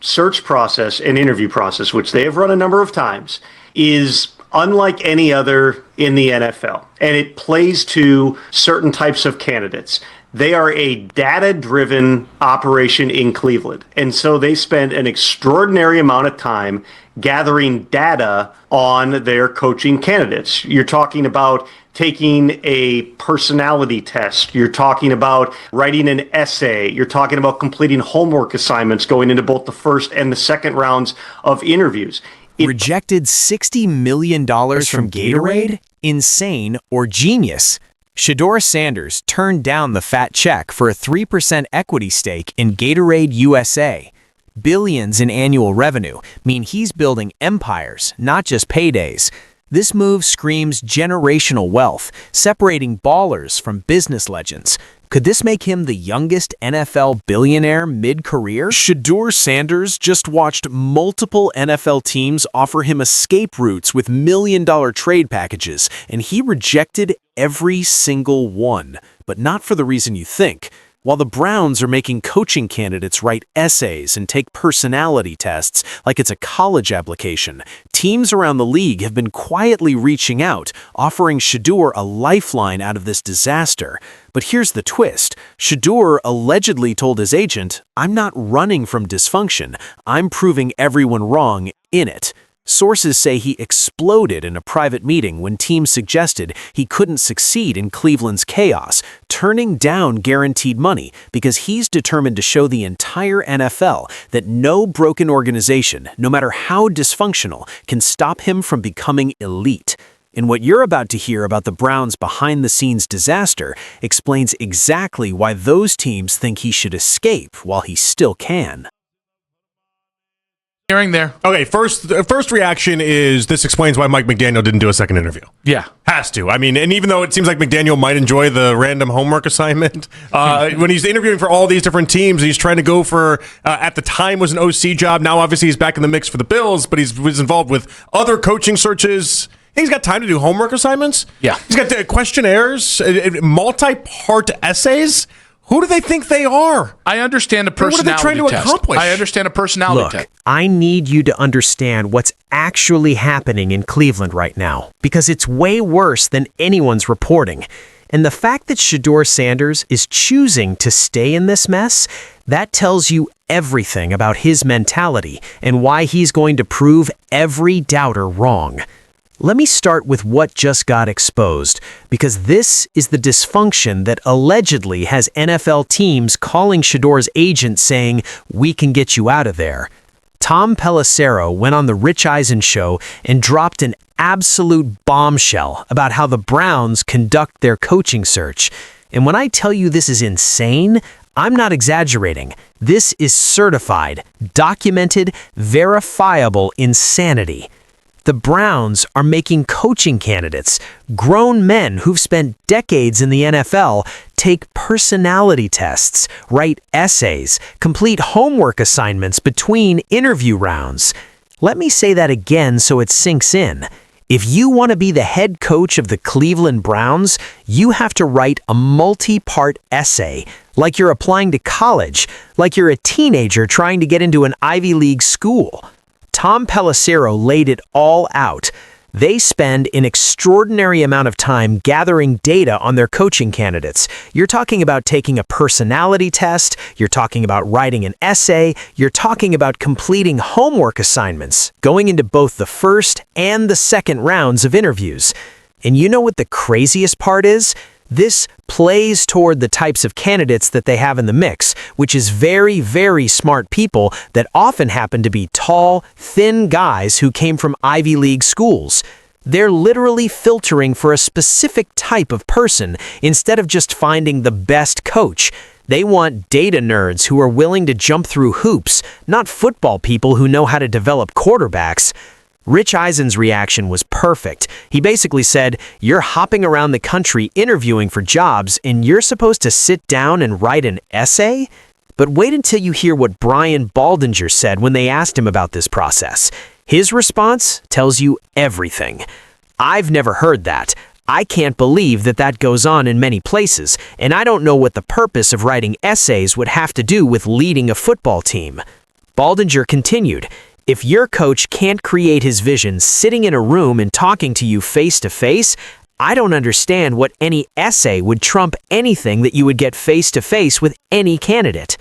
search process and interview process, which they have run a number of times, is unlike any other in the NFL, and it plays to certain types of candidates. They are a data-driven operation in Cleveland, and so they spend an extraordinary amount of time gathering data on their coaching candidates. You're talking about taking a personality test. You're talking about writing an essay. You're talking about completing homework assignments going into both the first and the second rounds of interviews. Rejected $60 million from Gatorade? Insane or genius? Shedeur Sanders turned down the fat check for a 3% equity stake in Gatorade USA. Billions in annual revenue mean he's building empires, not just paydays. This move screams generational wealth, separating ballers from business legends. Could this make him the youngest NFL billionaire mid-career? Shedeur Sanders just watched multiple NFL teams offer him escape routes with million-dollar trade packages, and he rejected every single one. But not for the reason you think. While the Browns are making coaching candidates write essays and take personality tests like it's a college application, teams around the league have been quietly reaching out, offering Shedeur a lifeline out of this disaster. But here's the twist. Shedeur allegedly told his agent, "I'm not running from dysfunction. I'm proving everyone wrong in it." Sources say he exploded in a private meeting when teams suggested he couldn't succeed in Cleveland's chaos, turning down guaranteed money because he's determined to show the entire NFL that no broken organization, no matter how dysfunctional, can stop him from becoming elite. And what you're about to hear about the Browns' behind-the-scenes disaster explains exactly why those teams think he should escape while he still can. Hearing there. Okay, first reaction is this explains why Mike McDaniel didn't do a second interview. Yeah. Has to. I mean, and even though it seems like McDaniel might enjoy the random homework assignment, when he's interviewing for all these different teams, he's trying to go for, at the time was an OC job. Now, obviously, he's back in the mix for the Bills, but he was involved with other coaching searches. He's got time to do homework assignments. Yeah. He's got questionnaires, multi-part essays. Who do they think they are? I understand a personality test. What are they trying to accomplish? I understand a personality test. Look, I need you to understand what's actually happening in Cleveland right now, because it's way worse than anyone's reporting. And the fact that Shedeur Sanders is choosing to stay in this mess, that tells you everything about his mentality and why he's going to prove every doubter wrong. Let me start with what just got exposed, because this is the dysfunction that allegedly has NFL teams calling Shedeur's agent saying, "We can get you out of there." Tom Pelissero went on the Rich Eisen show and dropped an absolute bombshell about how the Browns conduct their coaching search. And when I tell you this is insane, I'm not exaggerating. This is certified, documented, verifiable insanity. The Browns are making coaching candidates, grown men who've spent decades in the NFL, take personality tests, write essays, complete homework assignments between interview rounds. Let me say that again so it sinks in. If you want to be the head coach of the Cleveland Browns, you have to write a multi-part essay, like you're applying to college, like you're a teenager trying to get into an Ivy League school. Tom Pelissero laid it all out. They spend an extraordinary amount of time gathering data on their coaching candidates. You're talking about taking a personality test, you're talking about writing an essay, you're talking about completing homework assignments, going into both the first and the second rounds of interviews. And you know what the craziest part is? This plays toward the types of candidates that they have in the mix, which is very, very smart people that often happen to be tall, thin guys who came from Ivy League schools. They're literally filtering for a specific type of person instead of just finding the best coach. They want data nerds who are willing to jump through hoops, not football people who know how to develop quarterbacks. Rich Eisen's reaction was perfect. He basically said, "You're hopping around the country interviewing for jobs, and you're supposed to sit down and write an essay?" But wait until you hear what Brian Baldinger said when they asked him about this process. His response tells you everything. "I've never heard that. I can't believe that that goes on in many places, and I don't know what the purpose of writing essays would have to do with leading a football team." Baldinger continued, "If your coach can't create his vision sitting in a room and talking to you face to face, I don't understand what any essay would trump anything that you would get face to face with any candidate."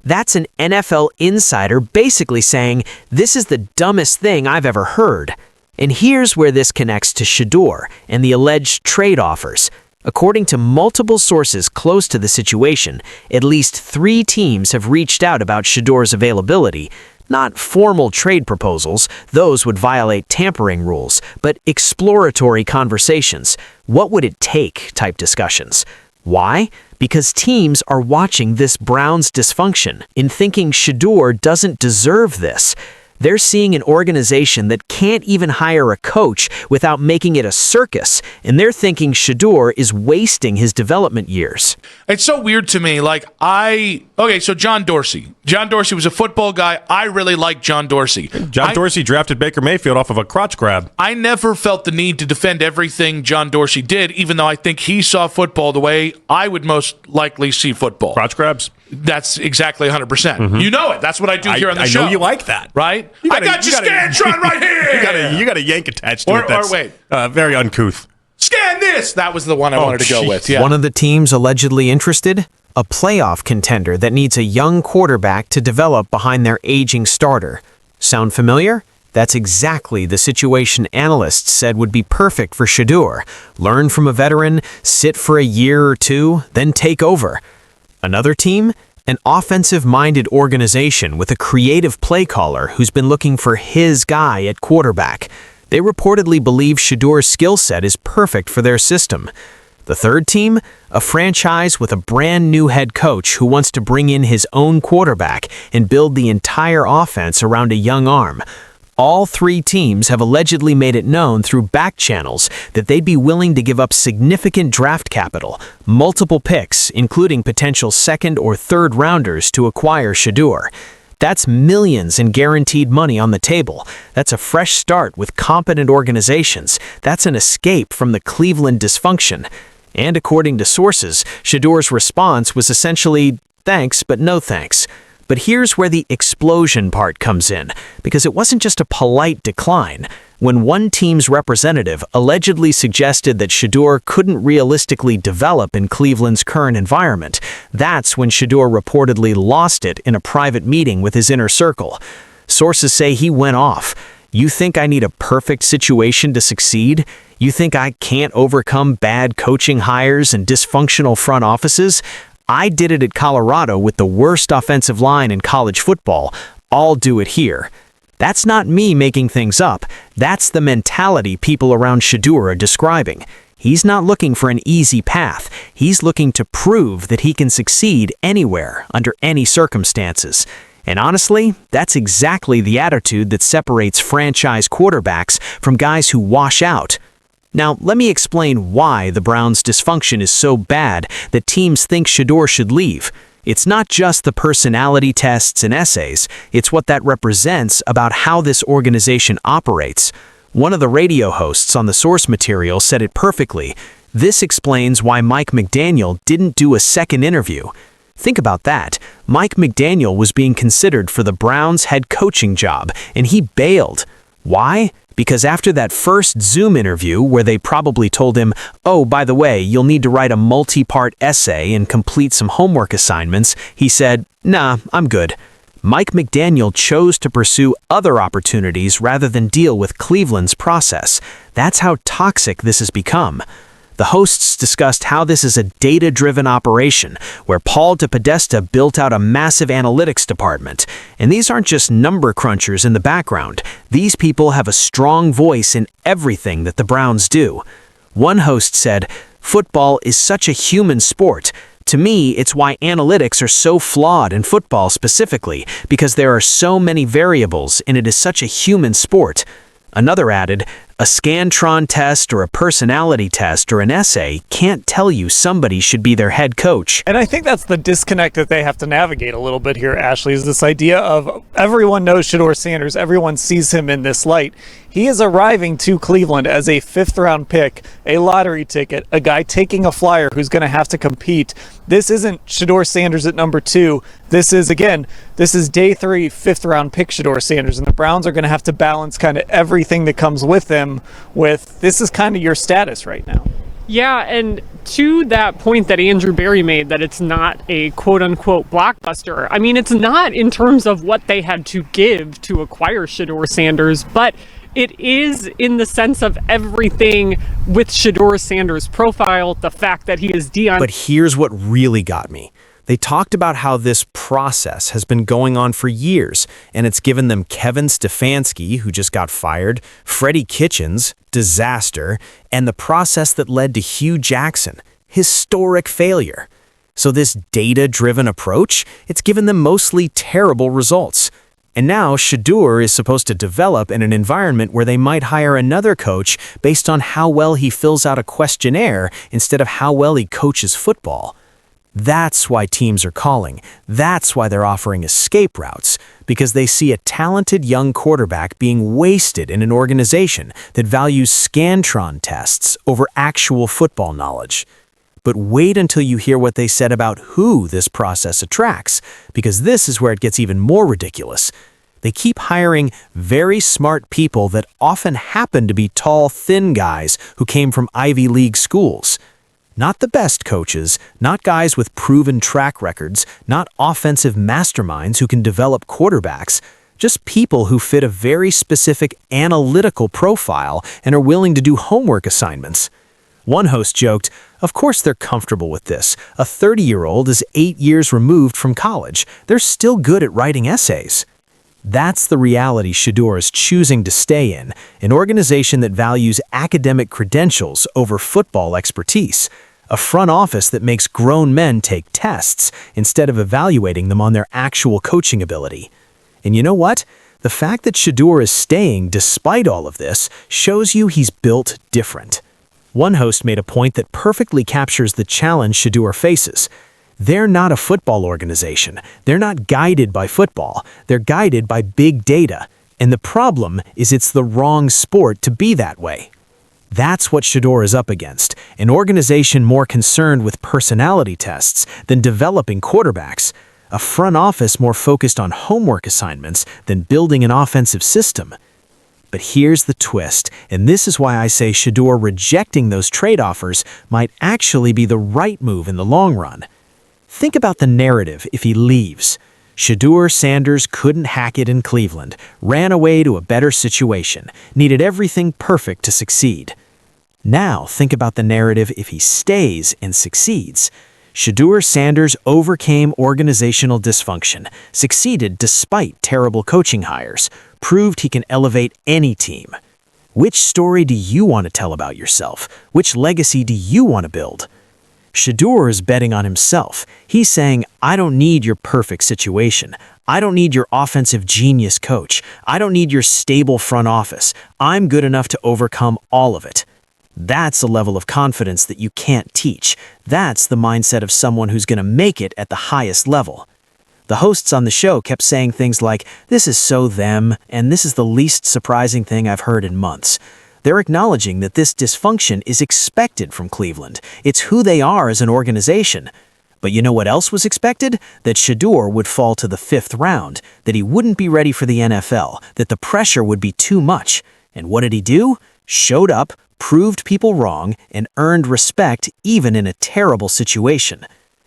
That's an NFL insider basically saying, "This is the dumbest thing I've ever heard." And here's where this connects to Shedeur and the alleged trade offers. According to multiple sources close to the situation, at least 3 teams have reached out about Shedeur's availability. Not formal trade proposals, those would violate tampering rules, but exploratory conversations. What would it take type discussions. Why? Because teams are watching this Browns dysfunction and thinking Shedeur doesn't deserve this. They're seeing an organization that can't even hire a coach without making it a circus, and they're thinking Shedeur is wasting his development years. It's so weird to me. So John Dorsey. John Dorsey was a football guy. I really like John Dorsey. John Dorsey drafted Baker Mayfield off of a crotch grab. I never felt the need to defend everything John Dorsey did, even though I think he saw football the way I would most likely see football. Crotch grabs? That's exactly 100%. You know it. That's what I do here on the show. I know you like that. Right? I got you Scantron right here! You got a yank attached to it that's wait. Very uncouth. Scan this! That was the one I wanted to go with. Yeah. One of the teams allegedly interested? A playoff contender that needs a young quarterback to develop behind their aging starter. Sound familiar? That's exactly the situation analysts said would be perfect for Shedeur. Learn from a veteran, sit for a year or 2, then take over. Another team? An offensive-minded organization with a creative play caller who's been looking for his guy at quarterback. They reportedly believe Shedeur's skill set is perfect for their system. The third team? A franchise with a brand new head coach who wants to bring in his own quarterback and build the entire offense around a young arm. All 3 teams have allegedly made it known through back channels that they'd be willing to give up significant draft capital, multiple picks, including potential 2nd or 3rd rounders to acquire Shedeur. That's millions in guaranteed money on the table. That's a fresh start with competent organizations. That's an escape from the Cleveland dysfunction. And according to sources, Shedeur's response was essentially, "Thanks, but no thanks." But here's where the explosion part comes in, because it wasn't just a polite decline. When one team's representative allegedly suggested that Shedeur couldn't realistically develop in Cleveland's current environment, that's when Shedeur reportedly lost it in a private meeting with his inner circle. Sources say he went off. "You think I need a perfect situation to succeed? You think I can't overcome bad coaching hires and dysfunctional front offices? I did it at Colorado with the worst offensive line in college football. I'll do it here." That's not me making things up. That's the mentality people around Shedeur are describing. He's not looking for an easy path. He's looking to prove that he can succeed anywhere, under any circumstances. And honestly, that's exactly the attitude that separates franchise quarterbacks from guys who wash out. Now, let me explain why the Browns' dysfunction is so bad that teams think Shedeur should leave. It's not just the personality tests and essays, it's what that represents about how this organization operates. One of the radio hosts on the source material said it perfectly. This explains why Mike McDaniel didn't do a second interview. Think about that. Mike McDaniel was being considered for the Browns' head coaching job, and he bailed. Why? Because after that first Zoom interview where they probably told him, "Oh, by the way, you'll need to write a multi-part essay and complete some homework assignments," he said, "Nah, I'm good." Mike McDaniel chose to pursue other opportunities rather than deal with Cleveland's process. That's how toxic this has become. The hosts discussed how this is a data-driven operation, where Paul DePodesta built out a massive analytics department. And these aren't just number crunchers in the background. These people have a strong voice in everything that the Browns do. One host said, "Football is such a human sport. To me, it's why analytics are so flawed in football specifically, because there are so many variables and it is such a human sport." Another added, "A Scantron test or a personality test or an essay can't tell you somebody should be their head coach." And I think that's the disconnect that they have to navigate a little bit here, Ashley, is this idea of everyone knows Shedeur Sanders, everyone sees him in this light. He is arriving to Cleveland as a 5th-round pick, a lottery ticket, a guy taking a flyer who's going to have to compete. This isn't Shedeur Sanders at number 2. This is day 3, 5th-round pick Shedeur Sanders, and the Browns are going to have to balance kind of everything that comes with him with this is kind of your status right now. Yeah, and to that point that Andrew Berry made, that it's not a quote-unquote blockbuster, I mean, it's not in terms of what they had to give to acquire Shedeur Sanders, but it is in the sense of everything with Shedeur Sanders' profile, the fact that he is Deion. But here's what really got me. They talked about how this process has been going on for years, and it's given them Kevin Stefanski, who just got fired, Freddie Kitchens, disaster, and the process that led to Hugh Jackson, historic failure. So this data-driven approach, it's given them mostly terrible results. And now Shedeur is supposed to develop in an environment where they might hire another coach based on how well he fills out a questionnaire instead of how well he coaches football. That's why teams are calling. That's why they're offering escape routes, because they see a talented young quarterback being wasted in an organization that values Scantron tests over actual football knowledge. But wait until you hear what they said about who this process attracts, because this is where it gets even more ridiculous. They keep hiring very smart people that often happen to be tall, thin guys who came from Ivy League schools. Not the best coaches, not guys with proven track records, not offensive masterminds who can develop quarterbacks, just people who fit a very specific analytical profile and are willing to do homework assignments. One host joked, "Of course they're comfortable with this. A 30-year-old is 8 years removed from college. They're still good at writing essays." That's the reality Shedeur is choosing to stay in, an organization that values academic credentials over football expertise. A front office that makes grown men take tests instead of evaluating them on their actual coaching ability. And you know what? The fact that Shedeur is staying despite all of this shows you he's built different. One host made a point that perfectly captures the challenge Shedeur faces. They're not a football organization. They're not guided by football. They're guided by big data. And the problem is it's the wrong sport to be that way. That's what Shedeur is up against, an organization more concerned with personality tests than developing quarterbacks, a front office more focused on homework assignments than building an offensive system. But here's the twist, and this is why I say Shedeur rejecting those trade offers might actually be the right move in the long run. Think about the narrative if he leaves. Shedeur Sanders couldn't hack it in Cleveland, ran away to a better situation, needed everything perfect to succeed. Now think about the narrative if he stays and succeeds. Shedeur Sanders overcame organizational dysfunction, succeeded despite terrible coaching hires, proved he can elevate any team. Which story do you want to tell about yourself? Which legacy do you want to build? Shedeur is betting on himself. He's saying, I don't need your perfect situation. I don't need your offensive genius coach. I don't need your stable front office. I'm good enough to overcome all of it. That's a level of confidence that you can't teach. That's the mindset of someone who's going to make it at the highest level. The hosts on the show kept saying things like, "This is so them," and "This is the least surprising thing I've heard in months." They're acknowledging that this dysfunction is expected from Cleveland. It's who they are as an organization. But you know what else was expected? That Shedeur would fall to the 5th round, that he wouldn't be ready for the NFL, that the pressure would be too much. And what did he do? Showed up, proved people wrong, and earned respect even in a terrible situation.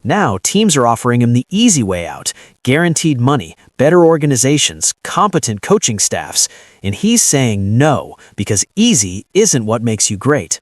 Now, teams are offering him the easy way out, guaranteed money, better organizations, competent coaching staffs, and he's saying no, because easy isn't what makes you great.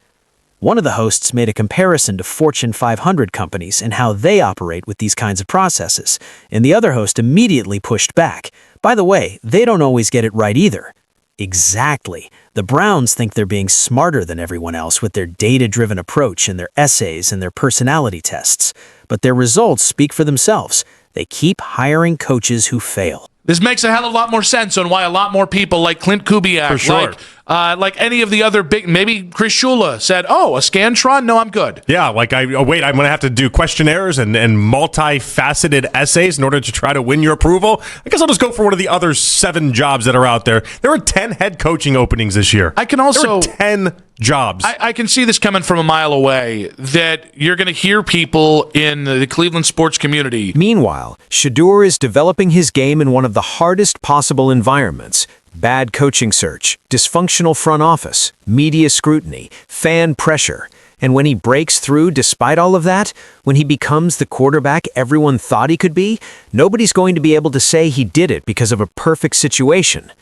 One of the hosts made a comparison to Fortune 500 companies and how they operate with these kinds of processes, and the other host immediately pushed back. By the way, they don't always get it right either. Exactly. The Browns think they're being smarter than everyone else with their data-driven approach and their essays and their personality tests. But their results speak for themselves. They keep hiring coaches who fail. This makes a hell of a lot more sense on why a lot more people like Clint Kubiak, For sure. like any of the other big, maybe Chris Shula said, "Oh, a Scantron? No, I'm good." Yeah, like I'm going to have to do questionnaires and multifaceted essays in order to try to win your approval. I guess I'll just go for one of the other 7 jobs that are out there. There were 10 head coaching openings this year. I can also there were 10 jobs. I can see this coming from a mile away, that you're going to hear people in the Cleveland sports community. Meanwhile, Shedeur is developing his game in one of the hardest possible environments. Bad coaching search, dysfunctional front office, media scrutiny, fan pressure. And when he breaks through despite all of that, when he becomes the quarterback everyone thought he could be, nobody's going to be able to say he did it because of a perfect situation.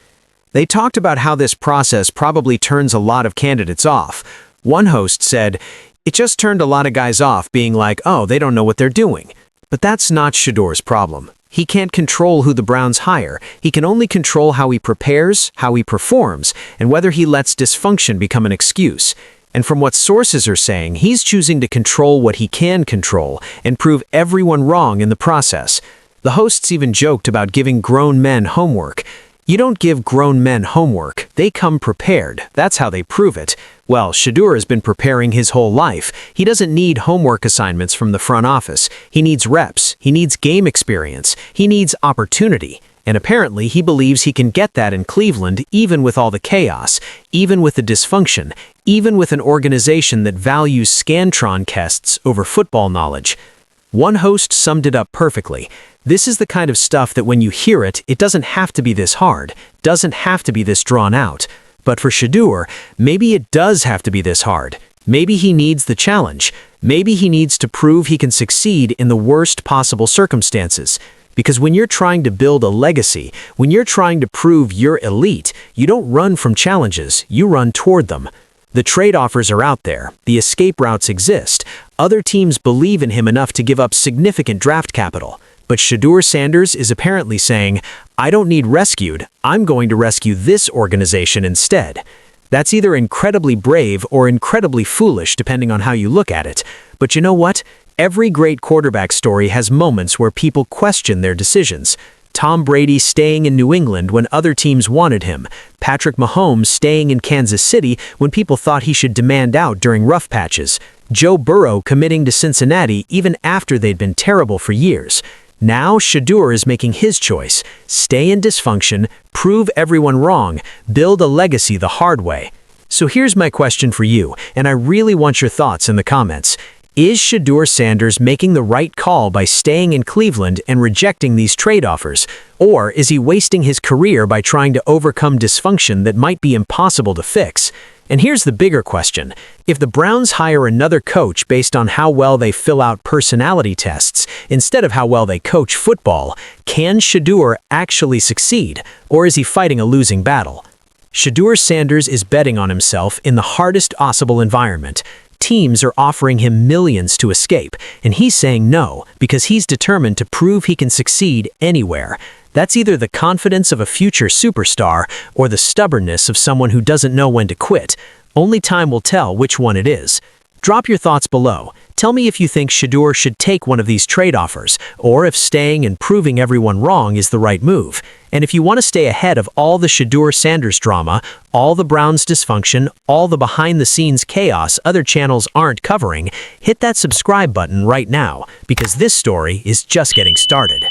They talked about how this process probably turns a lot of candidates off. One host said, "It just turned a lot of guys off being like, oh, they don't know what they're doing." But that's not Shedeur's problem. He can't control who the Browns hire. He can only control how he prepares, how he performs, and whether he lets dysfunction become an excuse. And from what sources are saying, he's choosing to control what he can control and prove everyone wrong in the process. The hosts even joked about giving grown men homework. You don't give grown men homework. They come prepared. That's how they prove it. Well, Shedeur has been preparing his whole life. He doesn't need homework assignments from the front office. He needs reps. He needs game experience. He needs opportunity. And apparently he believes he can get that in Cleveland, even with all the chaos, even with the dysfunction, even with an organization that values Scantron tests over football knowledge. One host summed it up perfectly. This is the kind of stuff that when you hear it, it doesn't have to be this hard, doesn't have to be this drawn out. But for Shedeur, maybe it does have to be this hard. Maybe he needs the challenge. Maybe he needs to prove he can succeed in the worst possible circumstances. Because when you're trying to build a legacy, when you're trying to prove you're elite, you don't run from challenges, you run toward them. The trade offers are out there, the escape routes exist. Other teams believe in him enough to give up significant draft capital. But Shedeur Sanders is apparently saying, I don't need rescued, I'm going to rescue this organization instead. That's either incredibly brave or incredibly foolish depending on how you look at it. But you know what? Every great quarterback story has moments where people question their decisions. Tom Brady staying in New England when other teams wanted him. Patrick Mahomes staying in Kansas City when people thought he should demand out during rough patches. Joe Burrow committing to Cincinnati even after they'd been terrible for years. Now Shedeur is making his choice. Stay in dysfunction, prove everyone wrong, build a legacy the hard way. So here's my question for you, and I really want your thoughts in the comments. Is Shedeur Sanders making the right call by staying in Cleveland and rejecting these trade offers? Or is he wasting his career by trying to overcome dysfunction that might be impossible to fix? And here's the bigger question. If the Browns hire another coach based on how well they fill out personality tests instead of how well they coach football, can Shedeur actually succeed? Or is he fighting a losing battle? Shedeur Sanders is betting on himself in the hardest possible environment. Teams are offering him millions to escape, and he's saying no because he's determined to prove he can succeed anywhere. That's either the confidence of a future superstar or the stubbornness of someone who doesn't know when to quit. Only time will tell which one it is. Drop your thoughts below. Tell me if you think Shedeur should take one of these trade offers, or if staying and proving everyone wrong is the right move. And if you want to stay ahead of all the Shedeur Sanders drama, all the Browns dysfunction, all the behind-the-scenes chaos other channels aren't covering, hit that subscribe button right now, because this story is just getting started.